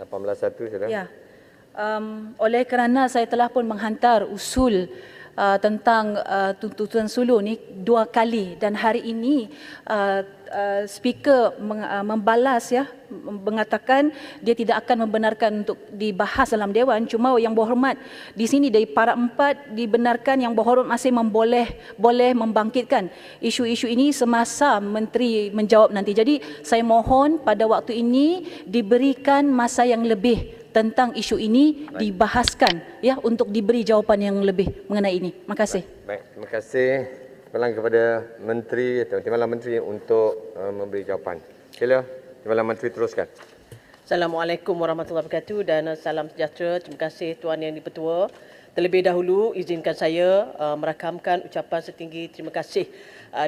18.1 sudah. Ya. Oleh kerana saya telah pun menghantar usul tentang tuntutan suluh ni 2 kali dan hari ini speaker membalas ya, mengatakan dia tidak akan membenarkan untuk dibahas dalam Dewan. Cuma yang berhormat di sini dari para 4 dibenarkan, yang berhormat masih boleh membangkitkan isu-isu ini semasa menteri menjawab nanti. Jadi saya mohon pada waktu ini diberikan masa yang lebih tentang isu ini dibahaskan ya, untuk diberi jawapan yang lebih mengenai ini. Terima kasih. Baik, terima kasih Timbalan kepada Menteri atau Timbalan Menteri untuk memberi jawapan. Sila Timbalan Menteri teruskan. Assalamualaikum warahmatullahi wabarakatuh dan salam sejahtera. Terima kasih Tuan Yang di-Pertua. Terlebih dahulu izinkan saya merakamkan ucapan setinggi terima kasih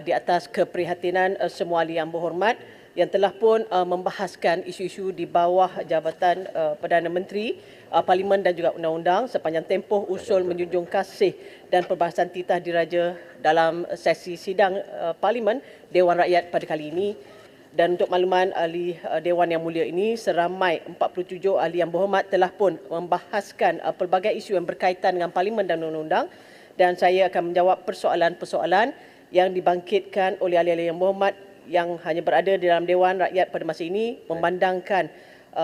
di atas keprihatinan semua ahli yang berhormat yang telah pun membahaskan isu-isu di bawah Jabatan Perdana Menteri, Parlimen dan juga Undang-Undang sepanjang tempoh usul menjunjung kasih dan perbahasan titah diraja dalam sesi sidang Parlimen Dewan Rakyat pada kali ini. Dan untuk makluman ahli Dewan Yang Mulia ini, seramai 47 ahli yang berhormat telah pun membahaskan pelbagai isu yang berkaitan dengan Parlimen dan Undang-Undang, dan saya akan menjawab persoalan-persoalan yang dibangkitkan oleh ahli-ahli yang berhormat yang hanya berada di dalam Dewan Rakyat pada masa ini, memandangkan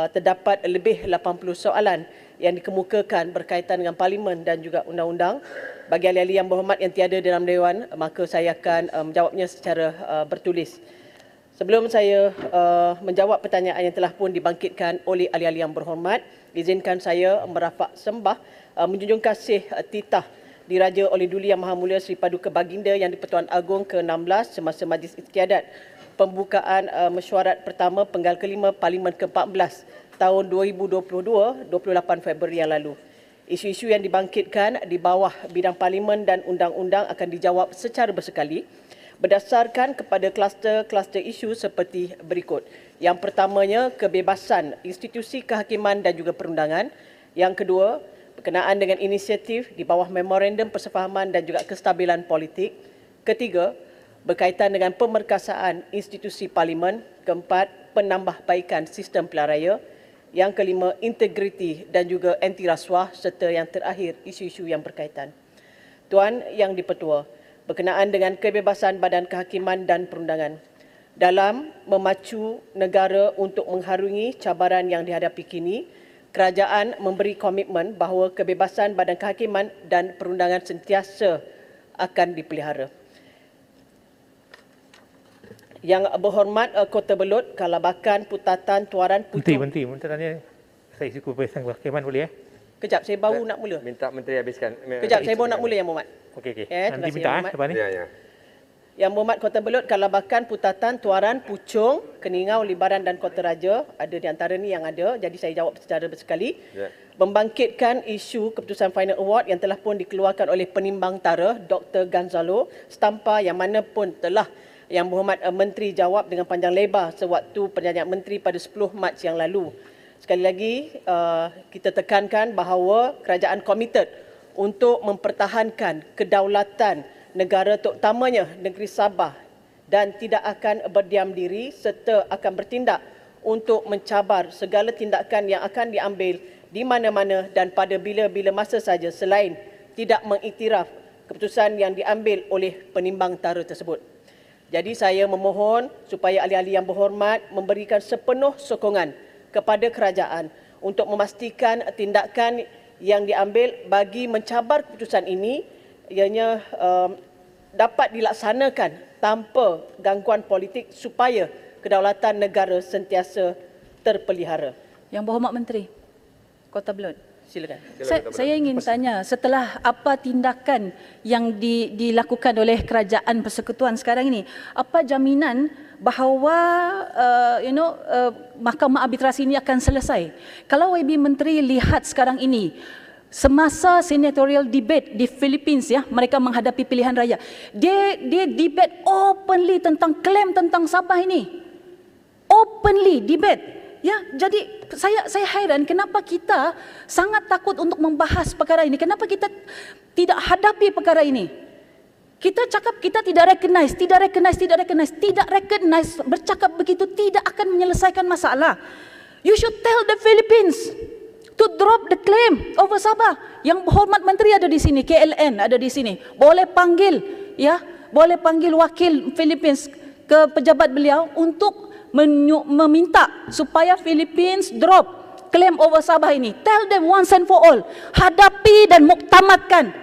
terdapat lebih 80 soalan yang dikemukakan berkaitan dengan Parlimen dan juga Undang-Undang. Bagi ahli-ahli yang berhormat yang tiada dalam Dewan, maka saya akan menjawabnya secara bertulis. Sebelum saya menjawab pertanyaan yang telah pun dibangkitkan oleh ahli-ahli yang berhormat, izinkan saya merafak sembah menjunjung kasih titah diraja oleh Duli Yang Maha Mulia Seri Paduka Baginda Yang di-Pertuan Agong ke-16 semasa Majlis Istiadat pembukaan mesyuarat pertama penggal kelima Parlimen ke-14 tahun 2022, 28 Februari yang lalu. Isu-isu yang dibangkitkan di bawah bidang Parlimen dan Undang-Undang akan dijawab secara bersekali berdasarkan kepada kluster-kluster isu seperti berikut. Yang pertamanya, kebebasan institusi kehakiman dan juga perundangan. Yang kedua, berkenaan dengan inisiatif di bawah Memorandum Persefahaman dan juga Kestabilan Politik. Ketiga, berkaitan dengan pemerkasaan institusi Parlimen. Keempat, penambahbaikan sistem pilihan raya. Yang kelima, integriti dan juga anti rasuah, serta yang terakhir, isu-isu yang berkaitan. Tuan Yang di-Pertua, berkenaan dengan kebebasan Badan Kehakiman dan Perundangan, dalam memacu negara untuk mengharungi cabaran yang dihadapi kini, kerajaan memberi komitmen bahawa kebebasan Badan Kehakiman dan Perundangan sentiasa akan dipelihara. Yang berhormat Kota Belud, Kalabakan, Putatan, Tuaran, Pucung. Menteri tanya saya isi kebebasan kehakiman boleh ya? Kejap, saya baru nak mula. Minta Menteri habiskan. Kejap, saya baru nak mula Yang Berhormat. Okey. terima Nanti kasih, minta Yang Berhormat. lepas ni. Ya. Yang Berhormat Kota Belud, Kalabakan, Putatan, Tuaran, Puchong, Keningau, Libaran dan Kota Raja. Ada di antara ni yang ada, jadi saya jawab secara bersekali. Ya. Membangkitkan isu keputusan Final Award yang telah pun dikeluarkan oleh Penimbang Tarikh Dr. Gonzalo Stampa, yang mana pun telah Yang Berhormat Menteri jawab dengan panjang lebar sewaktu perjanjian Menteri pada 10 Mac yang lalu. Sekali lagi, kita tekankan bahawa kerajaan komited untuk mempertahankan kedaulatan negara, terutamanya negeri Sabah, dan tidak akan berdiam diri serta akan bertindak untuk mencabar segala tindakan yang akan diambil di mana-mana dan pada bila-bila masa saja selain tidak mengiktiraf keputusan yang diambil oleh Penimbang Tarikh tersebut. Jadi saya memohon supaya ahli-ahli yang berhormat memberikan sepenuh sokongan kepada kerajaan untuk memastikan tindakan yang diambil bagi mencabar keputusan ini ianya dapat dilaksanakan tanpa gangguan politik supaya kedaulatan negara sentiasa terpelihara. Yang Berhormat Menteri Kota Belud. Silakan. Saya ingin tanya, setelah apa tindakan yang dilakukan oleh Kerajaan Persekutuan sekarang ini, apa jaminan bahawa Mahkamah Arbitrasi ini akan selesai? Kalau YB Menteri lihat sekarang ini, semasa senatorial debate di Philippines ya, mereka menghadapi pilihan raya, dia debate openly tentang klaim tentang Sabah ini. Openly debate. Ya, jadi saya hairan kenapa kita sangat takut untuk membahas perkara ini. Kenapa kita tidak hadapi perkara ini? Kita cakap kita tidak recognize. Bercakap begitu tidak akan menyelesaikan masalah. You should tell the Philippines to drop the claim over Sabah. Yang berhormat menteri ada di sini, KLN ada di sini. Boleh panggil, ya, boleh panggil wakil Philippines ke pejabat beliau untuk meminta supaya Philippines drop claim over Sabah ini. Tell them once and for all. Hadapi dan muktamadkan.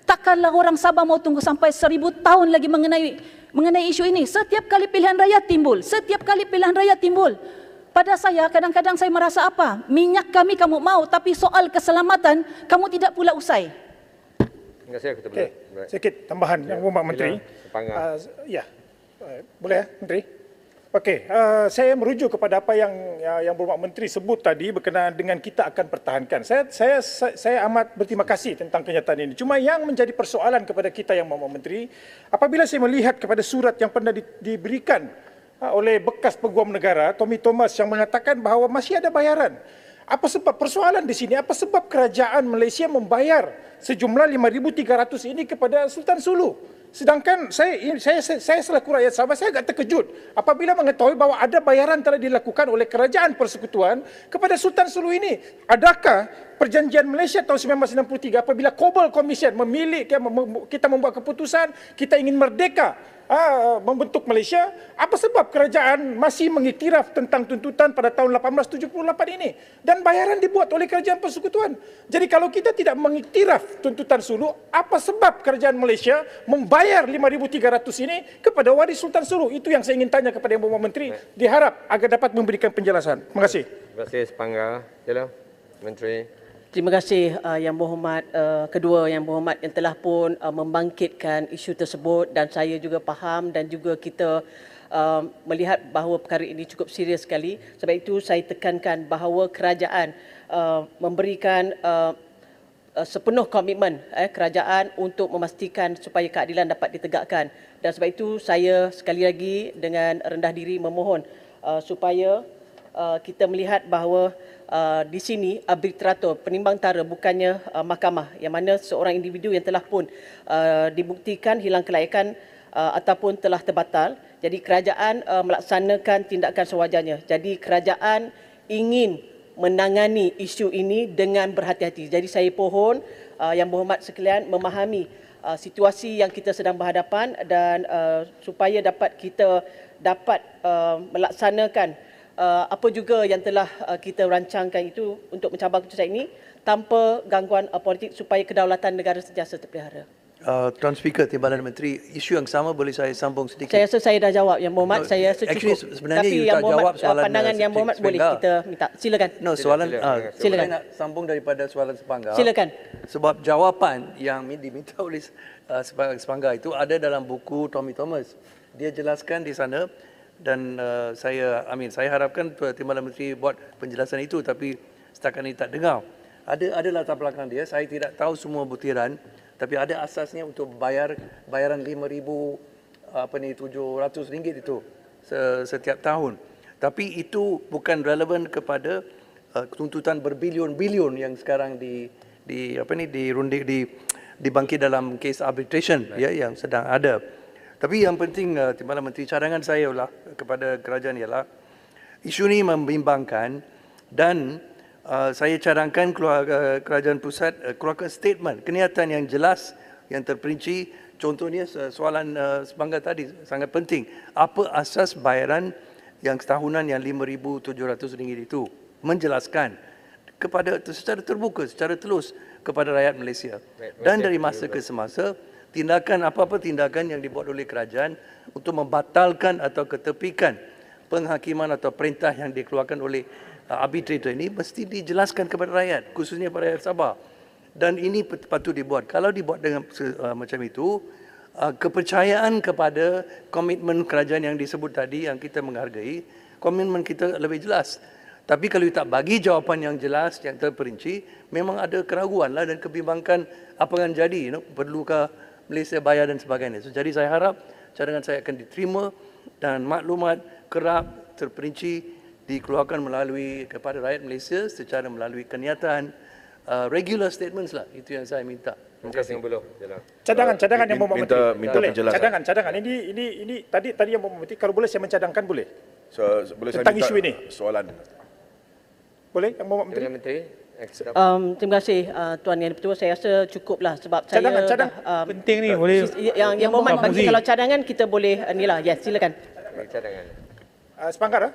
Takkanlah orang Sabah mau tunggu sampai 1000 tahun lagi mengenai isu ini. Setiap kali pilihan raya timbul, setiap kali pilihan raya timbul. Pada saya, kadang-kadang saya merasa apa? Minyak kami kamu mau, tapi soal keselamatan kamu tidak pula usai. Terima kasih, Ketua Okey, Badan. sedikit tambahan Yang Berhormat Menteri. Sepanggar. Ya, boleh ya, Menteri? Okey, saya merujuk kepada apa yang Berhormat Menteri sebut tadi berkenaan dengan kita akan pertahankan. Saya amat berterima kasih tentang kenyataan ini. Cuma yang menjadi persoalan kepada kita Yang Berhormat Menteri, apabila saya melihat kepada surat yang pernah diberikan oleh bekas Peguam Negara, Tommy Thomas, yang mengatakan bahawa masih ada bayaran. Apa sebab persoalan di sini? Apa sebab kerajaan Malaysia membayar sejumlah 5,300 ini kepada Sultan Sulu? Sedangkan saya selaku rakyat Sabah, saya agak terkejut apabila mengetahui bahawa ada bayaran telah dilakukan oleh kerajaan persekutuan kepada Sultan Sulu ini. Adakah perjanjian Malaysia tahun 1963 apabila Cobble Commission memilih kita membuat keputusan kita ingin merdeka membentuk Malaysia, apa sebab kerajaan masih mengiktiraf tentang tuntutan pada tahun 1878 ini dan bayaran dibuat oleh kerajaan persekutuan? Jadi kalau kita tidak mengiktiraf tuntutan Sulu, apa sebab kerajaan Malaysia membayar 5,300 ini kepada waris Sultan Sulu? Itu yang saya ingin tanya kepada Yang Berhormat Menteri, diharap agar dapat memberikan penjelasan. Terima kasih. Terima kasih, Sepanggar. Sila, Menteri. Terima kasih Yang Berhormat, kedua Yang Berhormat yang telah pun membangkitkan isu tersebut, dan saya juga faham dan juga kita melihat bahawa perkara ini cukup serius sekali. Sebab itu saya tekankan bahawa kerajaan memberikan sepenuh komitmen kerajaan untuk memastikan supaya keadilan dapat ditegakkan. Dan sebab itu saya sekali lagi dengan rendah diri memohon supaya kita melihat bahawa di sini arbitrator, penimbang tara, bukannya mahkamah, yang mana seorang individu yang telah pun dibuktikan hilang kelayakan ataupun telah terbatal. Jadi kerajaan melaksanakan tindakan sewajarnya. Jadi kerajaan ingin menangani isu ini dengan berhati-hati. Jadi saya pohon Yang Berhormat sekalian memahami situasi yang kita sedang berhadapan, dan supaya kita dapat melaksanakan apa juga yang telah kita rancangkan itu untuk mencabar keputusan ini tanpa gangguan politik supaya kedaulatan negara sentiasa terpelihara. Tuan Speaker, Timbalan Menteri, isu yang sama boleh saya sambung sedikit? Saya rasa saya dah jawab Yang Berhormat, saya secukup. Actually, sebenarnya tapi you Yang tak Berhormat, jawab soalan pandangan Yang Berhormat boleh kita minta. Silakan. No, soalan Silakan. saya nak sambung daripada soalan Sepanggar. Silakan. Sebab jawapan yang diminta oleh Sepanggar itu ada dalam buku Tommy Thomas. Dia jelaskan di sana, dan saya harapkan Timbalan Menteri buat penjelasan itu, tapi setakat ini tak dengar. Ada latar belakang dia, saya tidak tahu semua butiran, tapi ada asasnya untuk bayaran 5,700 ringgit itu setiap tahun. Tapi itu bukan relevan kepada tuntutan berbilion-bilion yang sekarang dibangkit dalam kes arbitration ya, yang sedang ada. Tapi yang penting, Timbalan Menteri, cadangan saya kepada kerajaan ialah isu ini membimbangkan, dan saya cadangkan kerajaan pusat keluarkan statement, kenyataan yang jelas, yang terperinci. Contohnya soalan Sepanggar tadi sangat penting. Apa asas bayaran yang setahunan yang RM5,700 itu? Menjelaskan secara terbuka, secara telus kepada rakyat Malaysia. Dan dari masa ke semasa, apa-apa tindakan yang dibuat oleh kerajaan untuk membatalkan atau ketepikan penghakiman atau perintah yang dikeluarkan oleh arbitrator ini mesti dijelaskan kepada rakyat, khususnya pada rakyat Sabah. Dan ini patut dibuat. Kalau dibuat dengan macam itu, kepercayaan kepada komitmen kerajaan yang disebut tadi, yang kita menghargai, komitmen kita lebih jelas. Tapi kalau tak bagi jawapan yang jelas, yang terperinci, memang ada keraguan lah dan kebimbangan apa yang jadi, perlukah Malaysia bayar dan sebagainya. So, jadi saya harap cadangan saya akan diterima dan maklumat kerap terperinci dikeluarkan kepada rakyat Malaysia secara melalui kenyataan regular statements lah. Itu yang saya minta. Terima kasih. Cadangan Yang Berhormat Menteri. Minta Boleh. penjelasan. Cadangan. Ini tadi Yang Berhormat Menteri, kalau boleh saya mencadangkan boleh. Boleh saya Tentang minta isu ini. soalan. Boleh Yang Berhormat Menteri? Perdana Menteri. Terima kasih Tuan Yang di-Pertua. Saya rasa cukuplah sebab Cadangan. Penting ni boleh yang Berhormat Pak bagi Muzi. kalau cadangan kita boleh inilah. Yes, silakan. Cadangan. Sepanggar.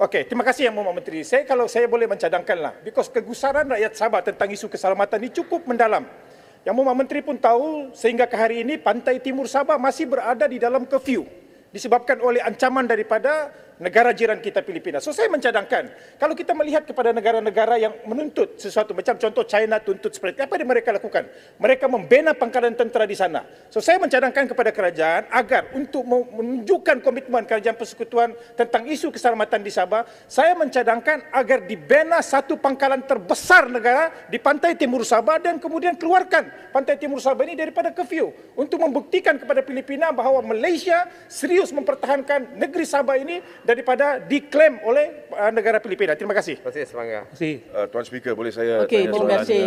Okey, terima kasih Yang Berhormat Menteri. Kalau saya boleh mencadangkanlah, because kegusaran rakyat Sabah tentang isu keselamatan ini cukup mendalam. Yang Berhormat Menteri pun tahu sehingga ke hari ini pantai timur Sabah masih berada di dalam curfew disebabkan oleh ancaman daripada negara jiran kita Filipina. So saya mencadangkan, kalau kita melihat kepada negara-negara yang menuntut sesuatu, macam contoh China tuntut seperti apa yang mereka lakukan? Mereka membina pangkalan tentera di sana. So saya mencadangkan kepada kerajaan agar untuk menunjukkan komitmen kerajaan persekutuan tentang isu keselamatan di Sabah, saya mencadangkan agar dibina satu pangkalan terbesar negara di pantai timur Sabah dan kemudian keluarkan pantai timur Sabah ini daripada curfew untuk membuktikan kepada Filipina bahawa Malaysia serius mempertahankan negeri Sabah ini daripada diklaim oleh negara Filipina. Terima kasih. Terima kasih Semangga. Tuan Speaker, boleh saya Okey, tanya terima soalan kasih.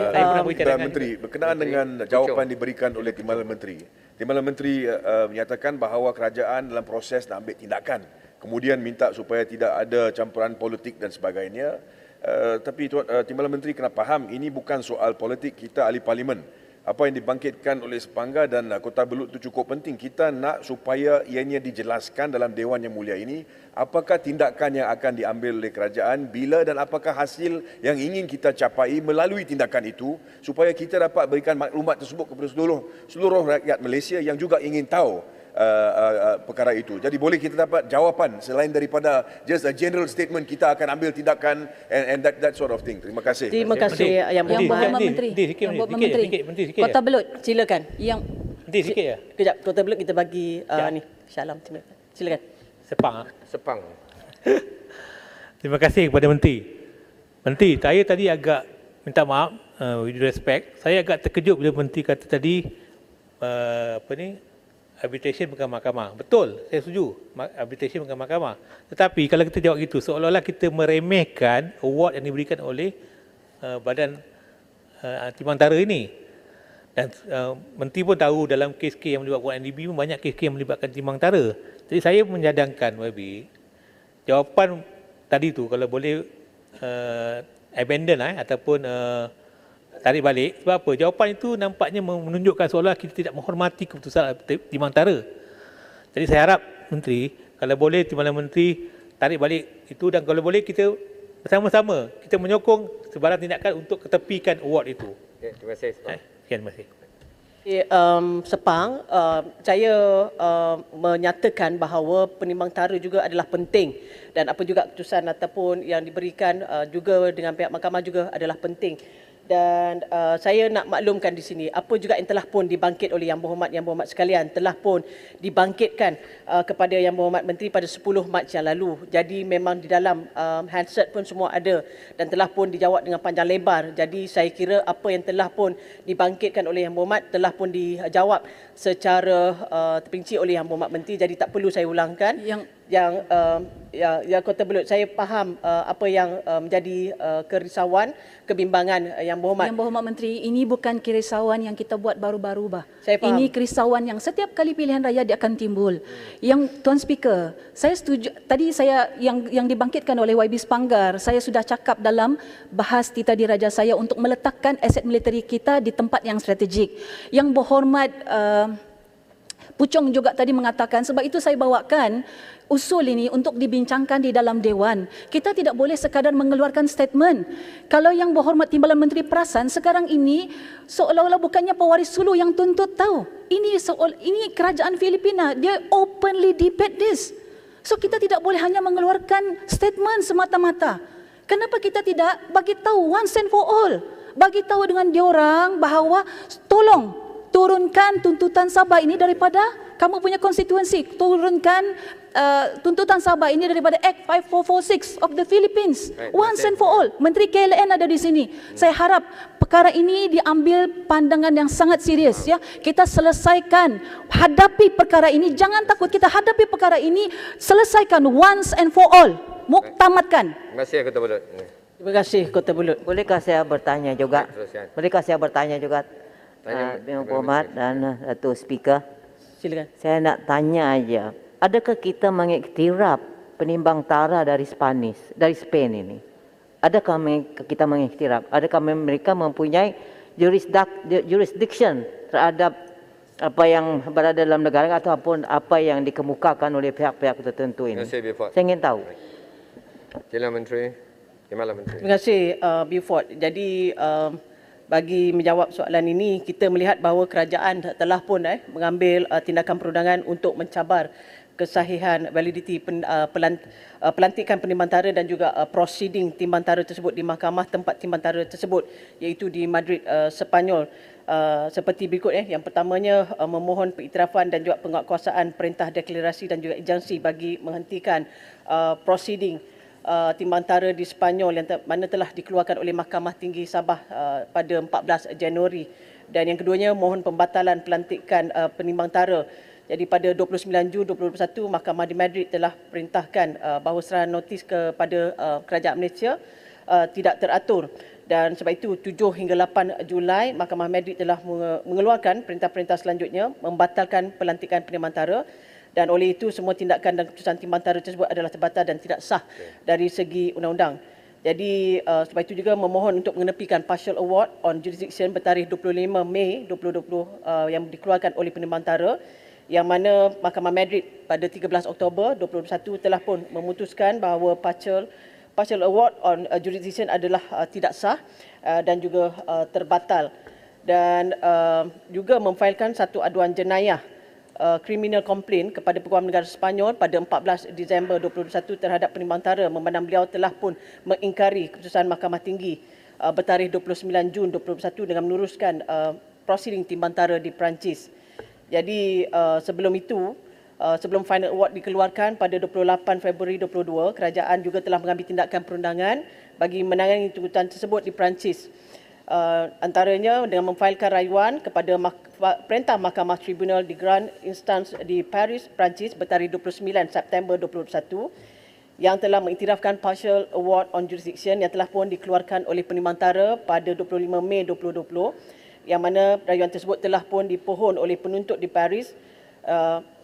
Perdana Menteri berkenaan dengan jawapan diberikan oleh Timbalan Menteri. Timbalan Menteri menyatakan bahawa kerajaan dalam proses nak ambil tindakan. Kemudian minta supaya tidak ada campuran politik dan sebagainya. Tapi Timbalan Menteri kena faham ini bukan soal politik, kita ahli parlimen. Apa yang dibangkitkan oleh Sepangga dan Kota Belud itu cukup penting. Kita nak supaya ianya dijelaskan dalam Dewan Yang Mulia ini, apakah tindakan yang akan diambil oleh kerajaan, bila dan apakah hasil yang ingin kita capai melalui tindakan itu, supaya kita dapat berikan maklumat tersebut kepada seluruh rakyat Malaysia yang juga ingin tahu perkara itu. Jadi boleh kita dapat jawapan selain daripada just a general statement kita akan ambil tindakan and that sort of thing. Terima kasih. Terima kasih Yang Berhormat Menteri. Yang Berhormat Menteri. Kota Belud. Silakan. Yang Nanti sikit ya. Kejap, Kota Belud kita bagi ni Syalam. Silakan. Sepang. Terima kasih kepada Menteri. Menteri, saya tadi agak minta maaf, with respect, saya agak terkejut bila Menteri kata tadi arbitration bukan mahkamah. Betul, saya setuju. Arbitration bukan mahkamah. Tetapi kalau kita jawab gitu, seolah-olah kita meremehkan award yang diberikan oleh Badan Timantara ini. Dan Menteri pun tahu dalam kes-kes yang melibatkan NDB pun banyak kes-kes yang melibatkan Timantara. Jadi saya menyadangkan YB, jawapan tadi tu kalau boleh abandon ataupun tarik balik. Sebab apa? Jawapan itu nampaknya menunjukkan seolah kita tidak menghormati keputusan Timantara. Jadi saya harap Menteri, kalau boleh Timbalan Menteri tarik balik itu, dan kalau boleh kita bersama-sama kita menyokong sebarang tindakan untuk ketepikan award itu. Okay, terima kasih Sepang. Sekian, terima kasih. Sepang, saya menyatakan bahawa Penimbangtara juga adalah penting, dan apa juga keputusan ataupun yang diberikan juga dengan pihak mahkamah juga adalah penting. Dan saya nak maklumkan di sini apa juga yang telah pun dibangkit oleh Yang Berhormat sekalian, telah pun dibangkitkan kepada Yang Berhormat Menteri pada 10 Mac yang lalu. Jadi memang di dalam handset pun semua ada dan telah pun dijawab dengan panjang lebar. Jadi saya kira apa yang telah pun dibangkitkan oleh Yang Berhormat telah pun dijawab secara terperinci oleh Yang Berhormat Menteri. Jadi tak perlu saya ulangkan. Yang Kota Belud, saya faham apa yang menjadi kerisauan, kebimbangan Yang Berhormat. Yang Berhormat Menteri, ini bukan kerisauan yang kita buat baru-baru bah. Saya faham. Ini kerisauan yang setiap kali pilihan raya dia akan timbul. Yang Tuan Speaker, saya setuju tadi saya yang dibangkitkan oleh YB Sepanggar, saya sudah cakap dalam bahas Tita Diraja saya untuk meletakkan aset militeri kita di tempat yang strategik. Yang Berhormat Puchong juga tadi mengatakan, sebab itu saya bawakan usul ini untuk dibincangkan di dalam Dewan. Kita tidak boleh sekadar mengeluarkan statement. Kalau Yang Berhormat Timbalan Menteri perasan, sekarang ini seolah-olah bukannya pewaris sulu yang tuntut tahu. Ini kerajaan Filipina, dia openly debate this. So kita tidak boleh hanya mengeluarkan statement semata-mata. Kenapa kita tidak bagi tahu once and for all? Bagi tahu dengan diorang bahawa tolong turunkan tuntutan Sabah ini daripada kamu punya konstituensi. Turunkan tuntutan Sabah ini daripada Act 5446 of the Philippines. Once and for all. Menteri KLN ada di sini. Saya harap perkara ini diambil pandangan yang sangat serius. Ya, kita selesaikan, hadapi perkara ini. Jangan takut, kita hadapi perkara ini, selesaikan once and for all. Muktamadkan. Terima kasih Kota Belud. Terima kasih Kota Belud. Bolehkah saya bertanya juga? Teruskan. Bolehkah saya bertanya juga? Tanya, Yang Berhormat dan Datuk Speaker. Silakan. Saya nak tanya aja, adakah kita mengiktiraf Penimbangtara dari Spain ini? adakah kita mengiktiraf? Adakah mereka mempunyai jurisdiction terhadap apa yang berada dalam negara ataupun apa yang dikemukakan oleh pihak-pihak tertentu ini? Terima kasih, Beaufort. Saya ingin tahu. Sila Menteri. Timbalan Menteri. Terima kasih Beaufort. Jadi bagi menjawab soalan ini, kita melihat bahawa kerajaan telah pun mengambil tindakan perundangan untuk mencabar kesahihan validiti pelantikan penimbantara dan juga proceeding timbantara tersebut di mahkamah tempat timbantara tersebut, iaitu di Madrid, Sepanyol. Seperti berikut yang pertamanya memohon pengiktirafan dan juga penguatkuasaan perintah deklarasi dan juga injunksi bagi menghentikan proceeding timbantara di Sepanyol yang mana telah dikeluarkan oleh Mahkamah Tinggi Sabah pada 14 Januari. Dan yang keduanya mohon pembatalan pelantikan penimbantara. Jadi pada 29 Jun 2021 Mahkamah di Madrid telah perintahkan bahawa serahan notis kepada Kerajaan Malaysia tidak teratur. Dan sebab itu 7 hingga 8 Julai Mahkamah Madrid telah mengeluarkan perintah-perintah selanjutnya membatalkan pelantikan penimbantara. Dan oleh itu semua tindakan dan keputusan timbantara tersebut adalah terbatal dan tidak sah dari segi undang-undang. Jadi sebab itu juga memohon untuk mengenepikan partial award on jurisdiction bertarikh 25 Mei 2020 yang dikeluarkan oleh penimbantara, yang mana Mahkamah Madrid pada 13 Oktober 2021 telah pun memutuskan bahawa partial award on jurisdiction adalah tidak sah dan juga terbatal, dan juga memfailkan satu aduan jenayah criminal complaint kepada Peguam Negara Sepanyol pada 14 Disember 2021 terhadap penimbantara memandang beliau telah pun mengingkari keputusan Mahkamah Tinggi bertarikh 29 Jun 2021 dengan meneruskan proceeding timbantara di Perancis. Jadi sebelum itu, sebelum final award dikeluarkan pada 28 Februari 2022, kerajaan juga telah mengambil tindakan perundangan bagi menangani tuntutan tersebut di Perancis. Antaranya dengan memfailkan rayuan kepada Perintah Mahkamah Tribunal di Grand Instance di Paris, Perancis bertarikh 29 September 2021 yang telah mengiktirafkan partial award on jurisdiction yang telah pun dikeluarkan oleh penimbantara pada 25 Mei 2020, yang mana rayuan tersebut telah pun dipohon oleh penuntut di Paris,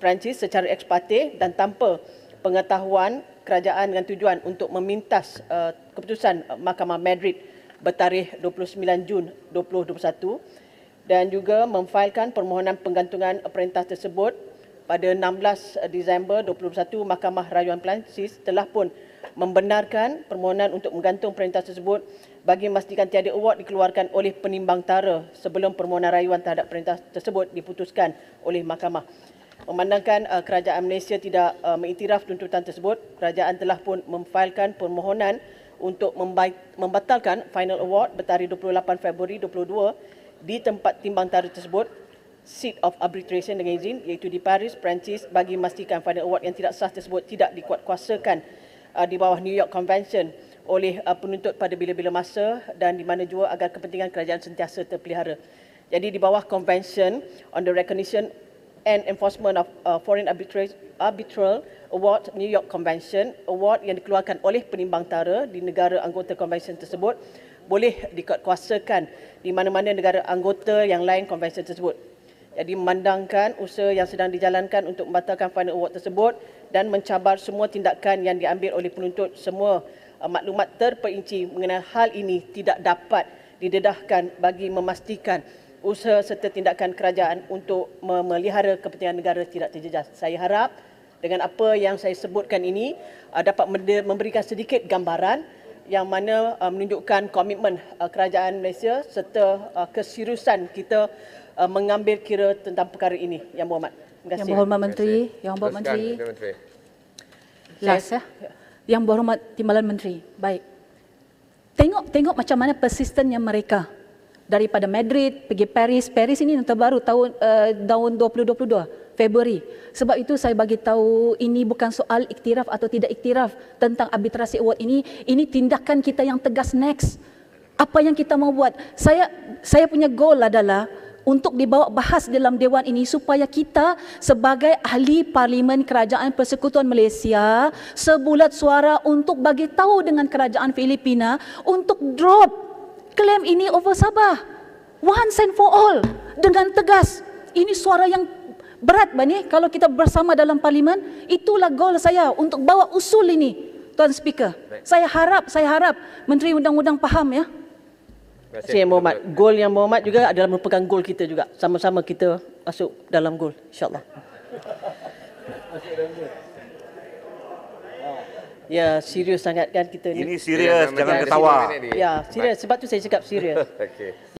Perancis secara ex parte dan tanpa pengetahuan kerajaan dengan tujuan untuk memintas keputusan Mahkamah Madrid bertarikh 29 Jun 2021, dan juga memfailkan permohonan penggantungan perintah tersebut pada 16 Disember 2021. Mahkamah Rayuan Perancis telah pun membenarkan permohonan untuk menggantung perintah tersebut bagi memastikan tiada award dikeluarkan oleh penimbangtara sebelum permohonan rayuan terhadap perintah tersebut diputuskan oleh mahkamah. Memandangkan kerajaan Malaysia tidak mengiktiraf tuntutan tersebut, kerajaan telah pun memfailkan permohonan untuk membatalkan final award bertarikh 28 Februari 2022 di tempat timbantara tersebut, seat of arbitration dengan izin, iaitu di Paris, Perancis, bagi memastikan final award yang tidak sah tersebut tidak dikuatkuasakan di bawah New York Convention oleh penuntut pada bila-bila masa, dan di mana juga agar kepentingan kerajaan sentiasa terpelihara. Jadi di bawah Convention on the Recognition and Enforcement of Foreign Arbitral Award New York Convention, award yang dikeluarkan oleh penimbangtara di negara anggota convention tersebut boleh dikuatkuasakan di mana-mana negara anggota yang lain convention tersebut. Jadi memandangkan usaha yang sedang dijalankan untuk membatalkan final award tersebut dan mencabar semua tindakan yang diambil oleh penuntut, semua maklumat terperinci mengenai hal ini tidak dapat didedahkan bagi memastikan usaha serta tindakan kerajaan untuk memelihara kepentingan negara tidak terjejas. Saya harap dengan apa yang saya sebutkan ini dapat memberikan sedikit gambaran yang mana menunjukkan komitmen kerajaan Malaysia serta keseriusan kita mengambil kira tentang perkara ini. Yang berhormat. Terima kasih. Yang berhormat Menteri, Yang berhormat Menteri. Last Yang berhormat Timbalan Menteri. Baik. Tengok macam mana persistennya mereka. Daripada Madrid pergi Paris. Paris ini yang terbaru tahun 2022 Februari. Sebab itu saya bagi tahu ini bukan soal iktiraf atau tidak iktiraf tentang arbitrasi award ini. Ini tindakan kita yang tegas next. Apa yang kita mau buat? Saya punya goal adalah untuk dibawa bahas dalam Dewan ini supaya kita sebagai ahli Parlimen Kerajaan Persekutuan Malaysia sebulat suara untuk bagi tahu dengan kerajaan Filipina untuk drop klaim ini over Sabah. Once and for all. Dengan tegas. Ini suara yang berat bani kalau kita bersama dalam parlimen. Itulah goal saya untuk bawa usul ini. Tuan Speaker. Saya harap Menteri Undang-Undang faham ya. Terima kasih Muhammad. Gol yang Muhammad juga adalah merupakan gol kita juga. Sama-sama kita masuk dalam gol, insya-Allah. Ya, serius sangat kan kita ni. Ini serius, jangan ketawa. Ya, serius. Sebab tu saya cakap serius. Okey.